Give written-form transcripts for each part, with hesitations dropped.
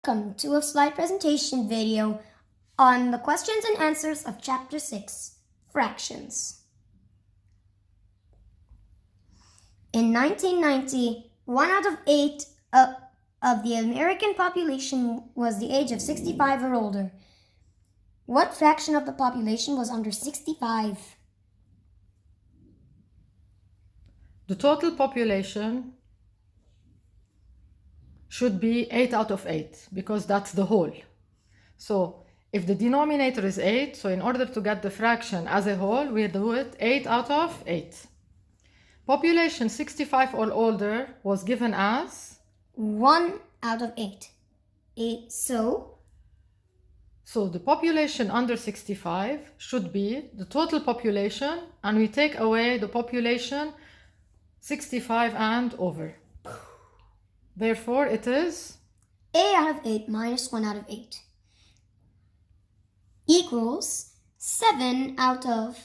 Welcome to a slide presentation video on the questions and answers of Chapter 6, Fractions. In 1990, 1 out of 8 of the American population was the age of 65 or older. What fraction of the population was under 65? The total population should be 8 out of 8 because that's the whole. So if the denominator is 8, so in order to get the fraction as a whole, we do it 8 out of 8. Population 65 or older was given as 1 out of 8. So the population under 65 should be the total population, and we take away the population 65 and over. Therefore, it is A out of 8 minus 1 out of 8 equals 7 out of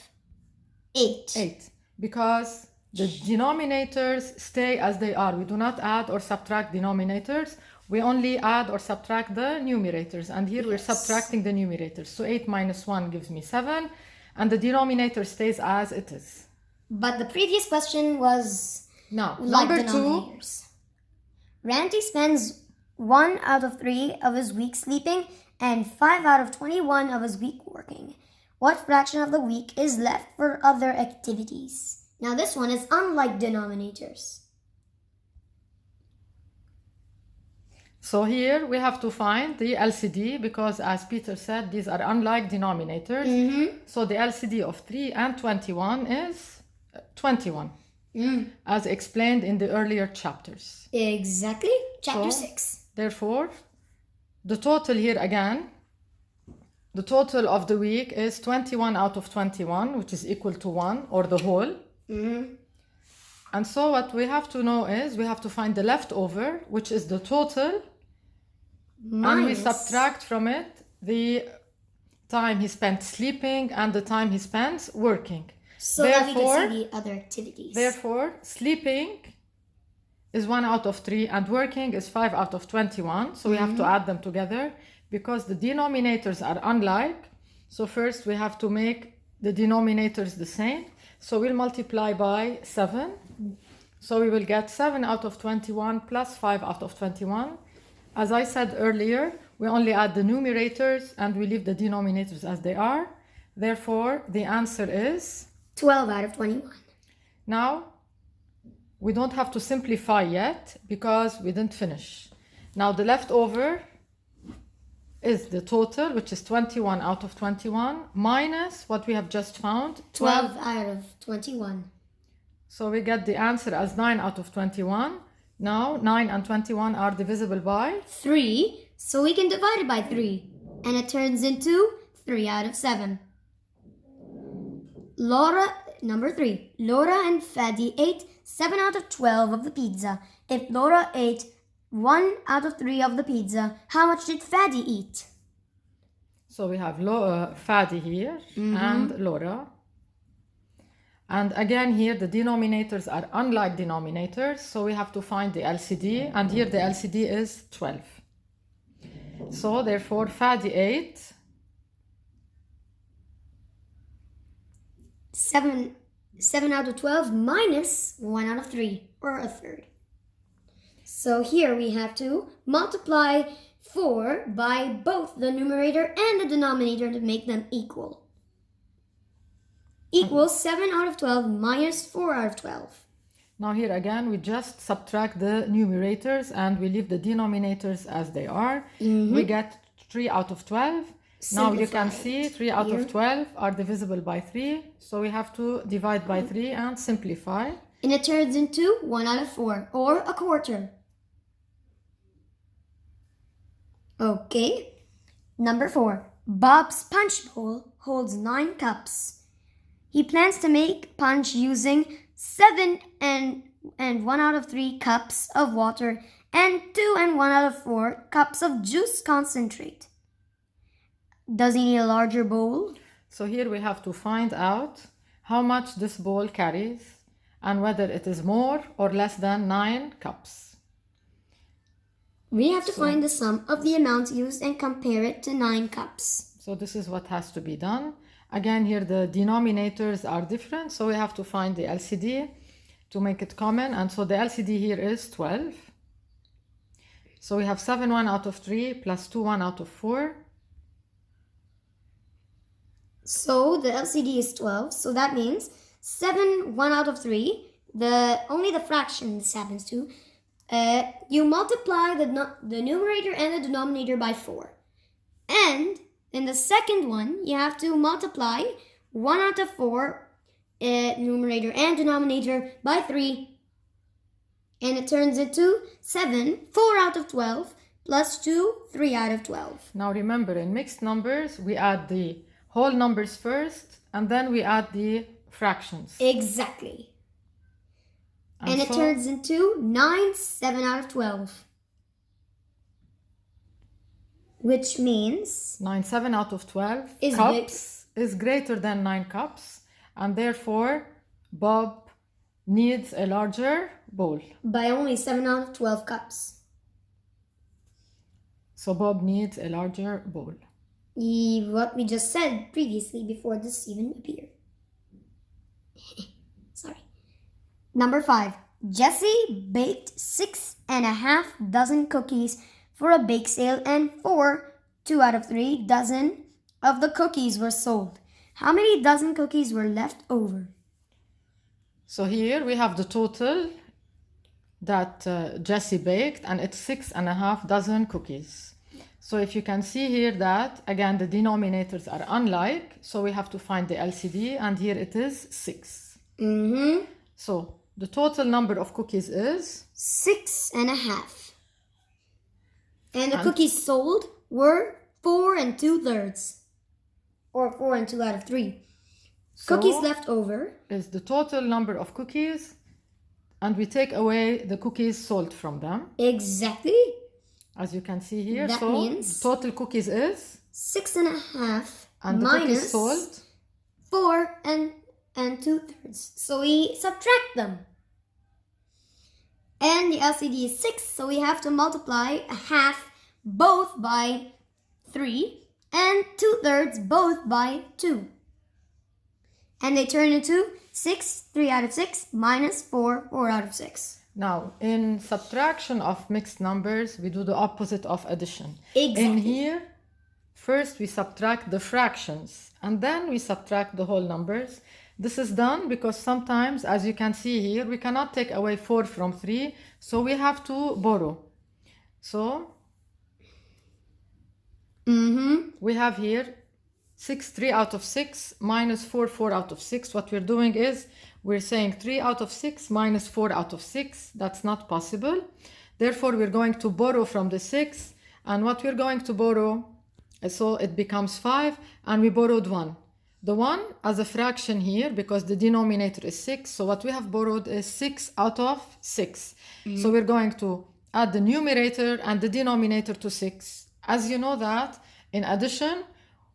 8. 8, because the denominators stay as they are. We do not add or subtract denominators. We only add or subtract the numerators. And here we're subtracting the numerators. So 8 minus 1 gives me 7. And the denominator stays as it is. But the previous question was Now, like number 2. denominators. Randy spends 1 out of 3 of his week sleeping and 5 out of 21 of his week working. What fraction of the week is left for other activities? Now this one is unlike denominators. So here we have to find the LCD because, as Peter said, these are unlike denominators. So the LCD of 3 and 21 is 21, as explained in the earlier chapters. Exactly. Chapter So, 6. Therefore, the total here again, the total of the week is 21 out of 21, which is equal to 1, or the whole. And so what we have to know is we have to find the leftover, which is the total, and we subtract from it the time he spent sleeping and the time he spends working. So that we can see the other activities. Therefore, sleeping is 1 out of 3 and working is 5 out of 21. So we have to add them together because the denominators are unlike. So first we have to make the denominators the same. So we'll multiply by 7. So we will get 7 out of 21 plus 5 out of 21. As I said earlier, we only add the numerators and we leave the denominators as they are. Therefore, the answer is 12 out of 21. Now, we don't have to simplify yet because we didn't finish. Now, the leftover is the total, which is 21 out of 21, minus what we have just found, 12 out of 21. So we get the answer as 9 out of 21. Now, 9 and 21 are divisible by 3, so we can divide it by 3. And it turns into 3 out of 7. Number 3. Laura and Fadi ate 7 out of 12 of the pizza. If Laura ate 1 out of 3 of the pizza, how much did Fadi eat? So we have Fadi here and Laura. And again here the denominators are unlike denominators, so we have to find the LCD, and here the LCD is 12. So therefore Fadi ate 7 out of 12 minus 1 out of 3, or a third. So here we have to multiply 4 by both the numerator and the denominator to make them equal. Equals 7 out of 12 minus 4 out of 12. Now here again we just subtract the numerators and we leave the denominators as they are. We get 3 out of 12. Now you can see 3 out of 12 are divisible by 3. So we have to divide by 3 and simplify. And it turns into 1 out of 4, or a quarter. Okay. Number 4. Bob's punch bowl holds 9 cups. He plans to make punch using 7 and 1 out of 3 cups of water and 2 and 1 out of 4 cups of juice concentrate. Does he need a larger bowl? So here we have to find out how much this bowl carries and whether it is more or less than 9 cups. We have to find the sum of the amounts used and compare it to 9 cups. So this is what has to be done. Again, here the denominators are different, so we have to find the LCD to make it common. And so the LCD here is 12. So we have 7 1 out of 3 plus 2 1 out of 4. So the LCD is 12. So that means 7 1 out of 3. Only the fraction this happens to. You multiply the numerator and the denominator by 4. And in the second one, you have to multiply 1 out of 4 numerator and denominator by 3. And it turns into 7 4 out of 12 plus 2 3 out of 12. Now remember, in mixed numbers, we add the whole numbers first, and then we add the fractions. Exactly. And it turns into 9 7 out of 12. Which means 9 7 out of 12 Is cups is greater than 9 cups, and therefore Bob needs a larger bowl. by only 7 out of 12 cups. So Bob needs a larger bowl. What we just said previously before this even appeared. Sorry. Number 5. Jesse baked 6.5 dozen cookies for a bake sale, and 2 out of 3 dozen of the cookies were sold. How many dozen cookies were left over? So here we have the total that Jesse baked, and it's 6.5 dozen cookies. So if you can see here that, again, the denominators are unlike, so we have to find the LCD, and here it is 6. So the total number of cookies is 6.5. And the cookies sold were 4 2/3. Or 4 2 out of 3. Cookies left over is the total number of cookies, and we take away the cookies sold from them. Exactly. As you can see here, That so means the total cookies is 6.5 and the minus cookies sold 4 and 2/3. So we subtract them. And the LCD is 6, so we have to multiply a half both by 3 and 2/3 both by 2. And they turn into 6 3 out of 6 minus 4 4 out of 6. Now, in subtraction of mixed numbers, we do the opposite of addition. Exactly. In here, first we subtract the fractions, and then we subtract the whole numbers. This is done because sometimes, as you can see here, we cannot take away 4 from 3, so we have to borrow. So, we have here 6 3 out of 6 minus 4 4 out of 6. What we're doing is we're saying 3 out of 6 minus 4 out of 6. That's not possible. Therefore, we're going to borrow from the 6. And what we're going to borrow, so it becomes 5, and we borrowed 1. The 1 as a fraction here, because the denominator is 6. So what we have borrowed is 6 out of 6. So we're going to add the numerator and the denominator to 6. As you know that, in addition,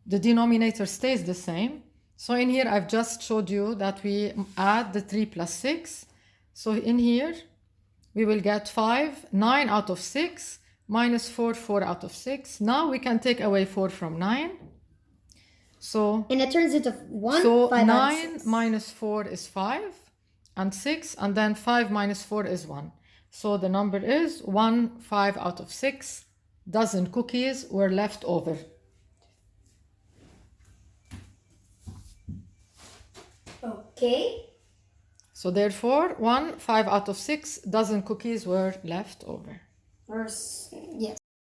the denominator stays the same. So in here, I've just showed you that we add the 3 plus 6. So in here, we will get 5, 9 out of 6, minus 4, 4 out of 6. Now we can take away 4 from 9. So, And it turns into 1 so 5 out of 9 6. minus 4 is 5, and 6, and then 5 minus 4 is 1. So the number is 1 5 out of 6 dozen cookies were left over. Okay. So therefore, 1 5 out of 6 dozen cookies were left over. Yes.